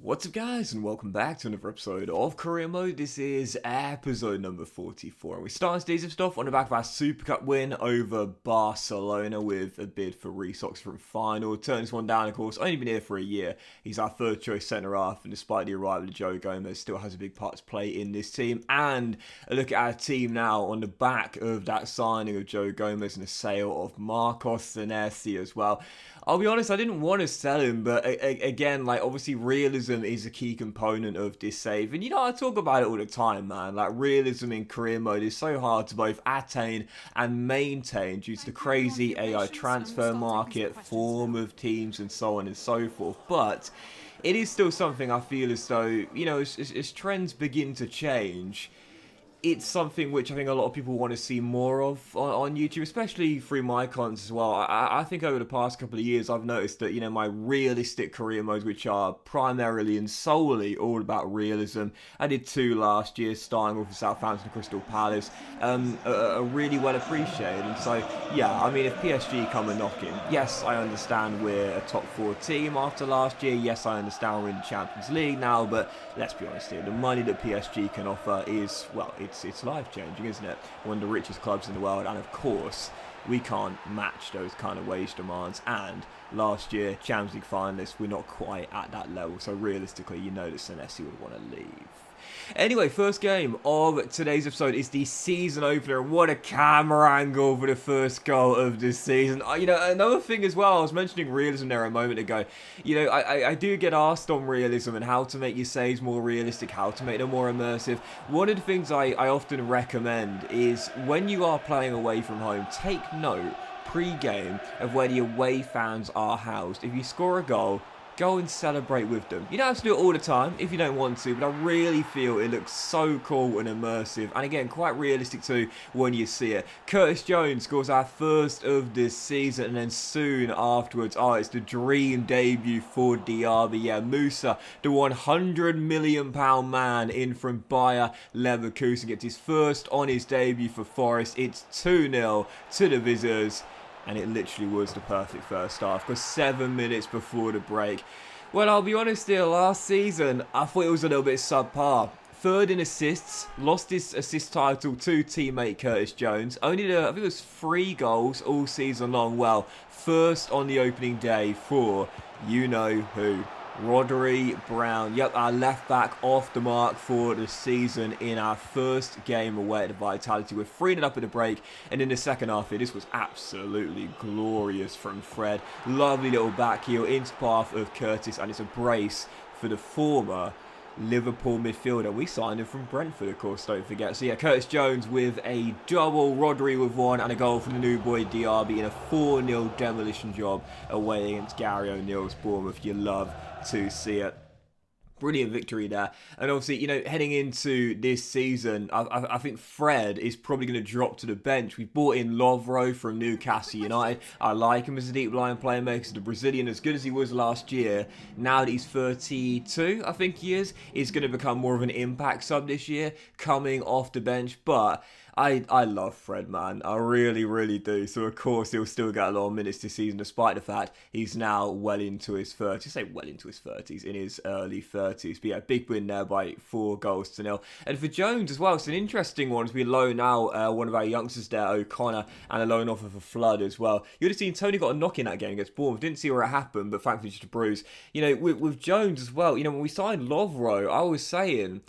What's up guys, and welcome back to another episode of Career Mode. This is episode number 44. We start today's stuff on the back of our Super Cup win over Barcelona with a bid for Reece Oxford final. Turns this one down, of course, only been here for a year. He's our third choice centre-half, and despite the arrival of Joe Gomez, still has a big part to play in this team. And a look at our team now on the back of that signing of Joe Gomez and the sale of Marcos Senesi as well. I'll be honest, I didn't want to sell him, but again, obviously realism is a key component of this save. And I talk about it all the time, man. Realism in career mode is so hard to both attain and maintain due to the crazy AI transfer market, form of teams, and so on and so forth. But it is still something I feel as though, as trends begin to change, it's something which I think a lot of people want to see more of on YouTube, especially through my content as well. I think over the past couple of years, I've noticed that, my realistic career modes, which are primarily and solely all about realism, I did 2 last year, starting with Southampton and Crystal Palace, are really well appreciated. And so, yeah, I mean, if PSG come a knocking, yes, I understand we're a top 4 team after last year. Yes, I understand we're in the Champions League now, but let's be honest here, the money that PSG can offer is, well, it's life-changing, isn't it? One of the richest clubs in the world, and of course, we can't match those kind of wage demands. And last year, Champions League finalists, we're not quite at that level, so realistically, that Senesi would want to leave. Anyway, first game of today's episode is the season opener, and what a camera angle for the first goal of this season. Another thing as well, I was mentioning realism there a moment ago. I do get asked on realism and how to make your saves more realistic, how to make them more immersive. One of the things I often recommend is when you are playing away from home, take note pre-game of where the away fans are housed. If you score a goal, go and celebrate with them. You don't have to do it all the time if you don't want to, but I really feel it looks so cool and immersive, and again, quite realistic too when you see it. Curtis Jones scores our first of this season, and then soon afterwards, it's the dream debut for Diaby. Yeah, Musa, the £100 million man in from Bayer Leverkusen, gets his first on his debut for Forest. It's 2-0 to the visitors. And it literally was the perfect first half, because 7 minutes before the break. Well, I'll be honest here, last season, I thought it was a little bit subpar. Third in assists, lost his assist title to teammate Curtis Jones. Only I think it was 3 goals all season long. Well, first on the opening day for you-know-who. Rodri Brown, yep, our left back off the mark for the season in our first game away at the Vitality. We're 3-0 up at the break, and in the second half here, this was absolutely glorious from Fred. Lovely little back heel into path of Curtis, and it's a brace for the former Liverpool midfielder. We signed him from Brentford, of course, don't forget. So yeah, Curtis Jones with a double, Rodri with 1, and a goal from the new boy Diaby in a 4-0 demolition job away against Gary O'Neill's Bournemouth. You love to see it. Brilliant victory there. And obviously, heading into this season, I think Fred is probably going to drop to the bench. We bought in Lovro from Newcastle United. I like him as a deep line playmaker. The Brazilian, as good as he was last year, now that he's 32, I think he is going to become more of an impact sub this year, coming off the bench. But I love Fred, man. I really, really do. So, of course, he'll still get a lot of minutes this season, despite the fact he's now well into his 30s. I say well into his 30s, in his early 30s. But yeah, big win there by 4-0. And for Jones as well, it's an interesting one as we loan out one of our youngsters there, O'Connor, and a loan offer for Flood as well. You would have seen Tony got a knock in that game against Bournemouth. Didn't see where it happened, but thankfully just a bruise. With Jones as well, when we signed Lovro, I was saying,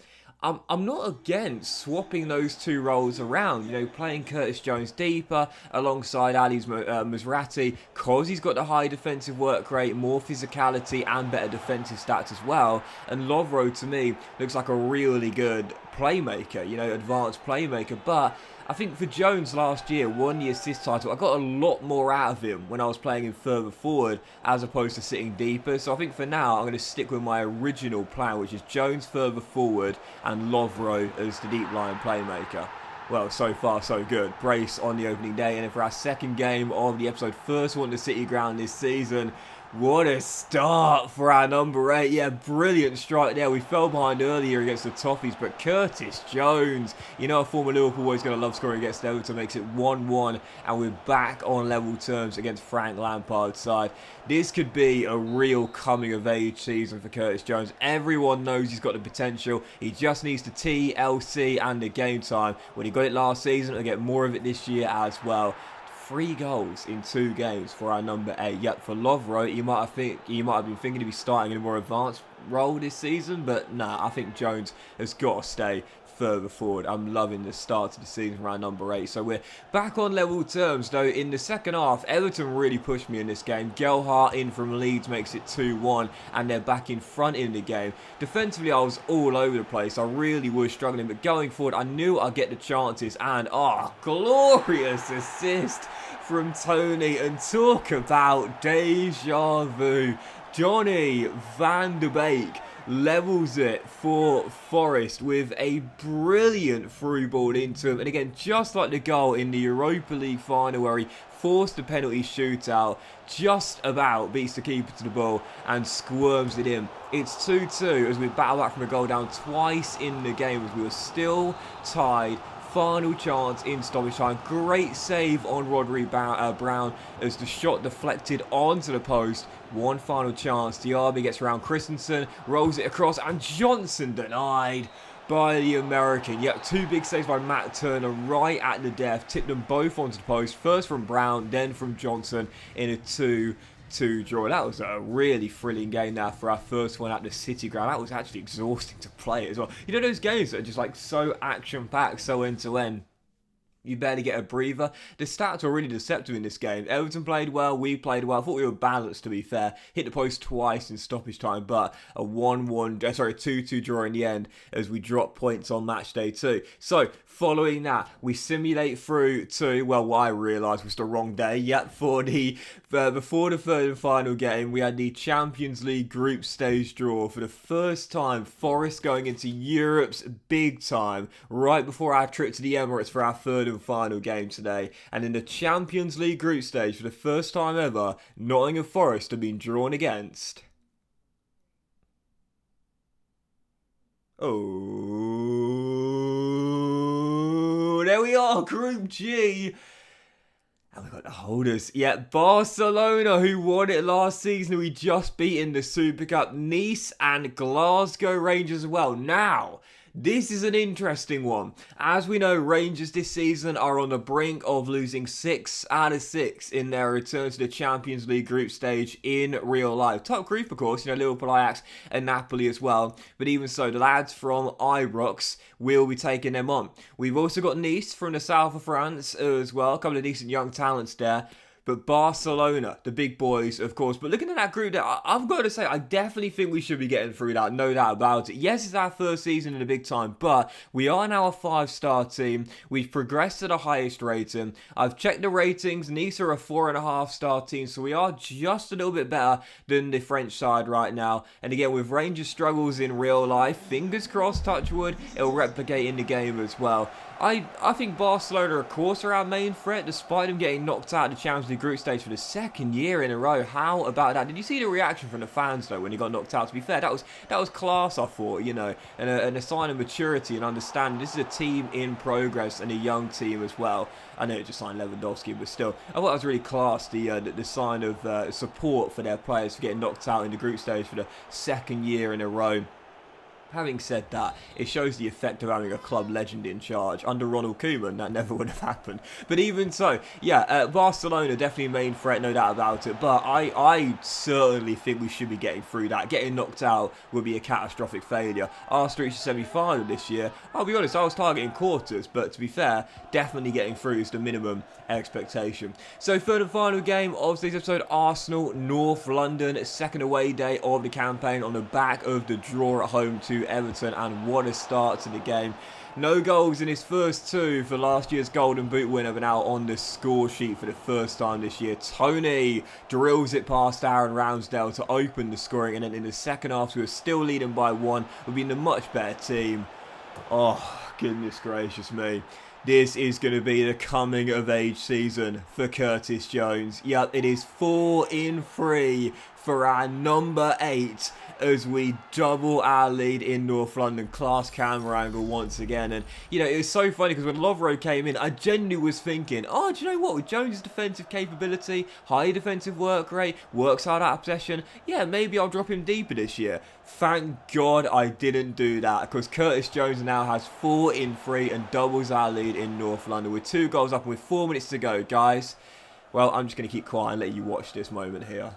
I'm not against swapping those 2 roles around, playing Curtis Jones deeper alongside Ali's Mazrati, because he's got the high defensive work rate, more physicality and better defensive stats as well. And Lovro, to me, looks like a really good playmaker, advanced playmaker. But I think for Jones last year, won the assist title, I got a lot more out of him when I was playing him further forward as opposed to sitting deeper. So I think for now, I'm going to stick with my original plan, which is Jones further forward and Lovro as the deep line playmaker. Well, so far so good. Brace on the opening day, and then for our second game of the episode, first one to City Ground this season, What a start for our number 8. Yeah, brilliant strike there. We fell behind earlier against the Toffees, but Curtis Jones, you know, a former Liverpool boy is going to love scoring against Everton, makes it 1-1, and we're back on level terms against Frank Lampard's side. This could be a real coming-of-age season for Curtis Jones. Everyone knows he's got the potential. He just needs the TLC and the game time. When he got it last season, he'll get more of it this year as well. 3 goals in 2 games for our number 8. Yep, for Lovro, you might have been thinking to be starting in a more advanced role this season, but nah, I think Jones has got to stay further forward. I'm loving the start to the season for our number 8. So we're back on level terms, though. In the second half, Everton really pushed me in this game. Gelhardt in from Leeds makes it 2-1, and they're back in front in the game. Defensively, I was all over the place. I really was struggling, but going forward, I knew I'd get the chances, and glorious assist from Tony, and talk about deja vu. Johnny van der Beek levels it for Forest with a brilliant through ball into him, and again, just like the goal in the Europa League final where he forced the penalty shootout, just about beats the keeper to the ball and squirms it in. It's 2-2 as we battle back from a goal down twice in the game as we were still tied. Final chance in stoppage time. Great save on Rodri Brown as the shot deflected onto the post. One final chance. Diaby gets around Christensen, rolls it across, and Johnson denied by the American. Yep, 2 big saves by Matt Turner right at the death. Tipped them both onto the post. First from Brown, then from Johnson in a 2-2 draw. That was a really thrilling game now for our first one at the City Ground. That was actually exhausting to play as well. You know those games that are just like so action-packed, so end-to-end? You barely get a breather. The stats were really deceptive in this game. Everton played well, we played well. I thought we were balanced, to be fair. Hit the post twice in stoppage time, but a 2-2 draw in the end as we drop points on match day 2. So, following that, we simulate through to, well, what I realised was the wrong day. Yet before the third and final game, we had the Champions League group stage draw for the first time. Forest going into Europe's big time right before our trip to the Emirates for our third and final game today. And in the Champions League group stage, for the first time ever, Nottingham Forest have been drawn against. Oh, there we are, Group G. And we've got the holders. Yeah, Barcelona, who won it last season, we just beaten the Super Cup. Nice and Glasgow Rangers as well. Now, this is an interesting one. As we know, Rangers this season are on the brink of losing 6 out of 6 in their return to the Champions League group stage in real life. Top group, of course, Liverpool, Ajax and Napoli as well. But even so, the lads from Ibrox will be taking them on. We've also got Nice from the south of France as well. A couple of decent young talents there. But Barcelona, the big boys, of course. But looking at that group there, I've got to say, I definitely think we should be getting through that. No doubt about it. Yes, it's our first season in the big time, but we are now a 5-star team. We've progressed to the highest rating. I've checked the ratings. Nice are a 4.5-star team, so we are just a little bit better than the French side right now. And again, with Rangers' struggles in real life, fingers crossed, touch wood, it'll replicate in the game as well. I think Barcelona, of course, are our main threat, despite them getting knocked out of the Champions League group stage for the second year in a row. How about that? Did you see the reaction from the fans, though, when he got knocked out? To be fair, that was class, I thought, and a sign of maturity and understanding. This is a team in progress and a young team as well. I know it just signed Lewandowski, but still, I thought that was really class, the sign of support for their players for getting knocked out in the group stage for the second year in a row. Having said that, it shows the effect of having a club legend in charge. Under Ronald Koeman, that never would have happened. But even so, yeah, Barcelona definitely main threat, no doubt about it. But I certainly think we should be getting through that. Getting knocked out would be a catastrophic failure. Arsenal reached the semi-final this year. I'll be honest, I was targeting quarters, but to be fair, definitely getting through is the minimum expectation. So third and final game of today's episode, Arsenal, North London, second away day of the campaign on the back of the draw at home to Everton, and what a start to the game. No goals in his first 2 for last year's Golden Boot winner, but now on the score sheet for the first time this year. Tony drills it past Aaron Ramsdale to open the scoring, and then in the second half, we were still leading by 1. We've been a much better team. Oh, goodness gracious me. This is going to be the coming of age season for Curtis Jones. Yep, it is 4 in 3 for our number 8 as we double our lead in North London. Class camera angle once again. And, you know, it was so funny because when Lovro came in, I genuinely was thinking, oh, do you know what? With Jones' defensive capability, high defensive work rate, works hard out of possession, yeah, maybe I'll drop him deeper this year. Thank God I didn't do that, because Curtis Jones now has 4 in 3 and doubles our lead in North London with 2 goals up and with 4 minutes to go, guys. Well, I'm just going to keep quiet and let you watch this moment here.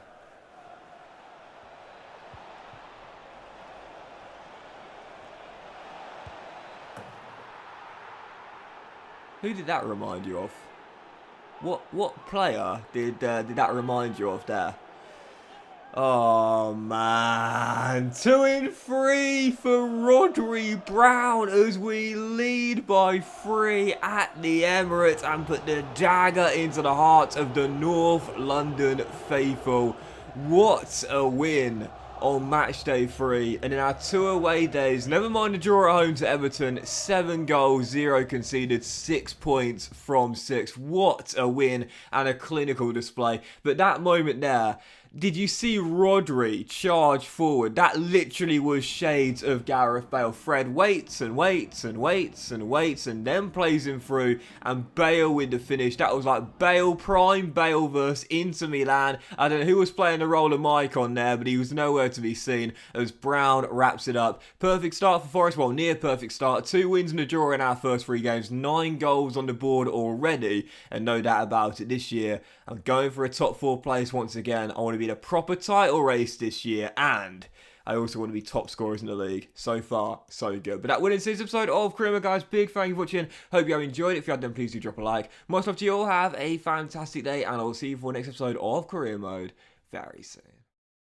Who did that remind you of? What player did that remind you of there? Oh man, 2 in 3 for Rodri Brown as we lead by 3 at the Emirates and put the dagger into the heart of the North London faithful. What a win on match day 3, and in our 2 away days, never mind the draw at home to Everton, 7 goals, 0 conceded, 6 points from 6. What a win and a clinical display. But that moment there, did you see Rodri charge forward? That literally was shades of Gareth Bale. Fred waits and waits and waits and waits and then plays him through, and Bale with the finish. That was like Bale prime, Bale versus Inter Milan. I don't know who was playing the role of Mike on there, but he was nowhere to be seen as Brown wraps it up. Perfect start for Forest, well, near perfect start. 2 wins and a draw in our first 3 games, 9 goals on the board already, and no doubt about it, this year I'm going for a top 4 place once again. I want to be a proper title race this year, and I also want to be top scorers in the league. So far, so good. But that will end today's episode of Career Mode, guys. Big thank you for watching. Hope you have enjoyed it. If you have, then please do drop a like. Much love to you all. Have a fantastic day, and I will see you for the next episode of Career Mode very soon.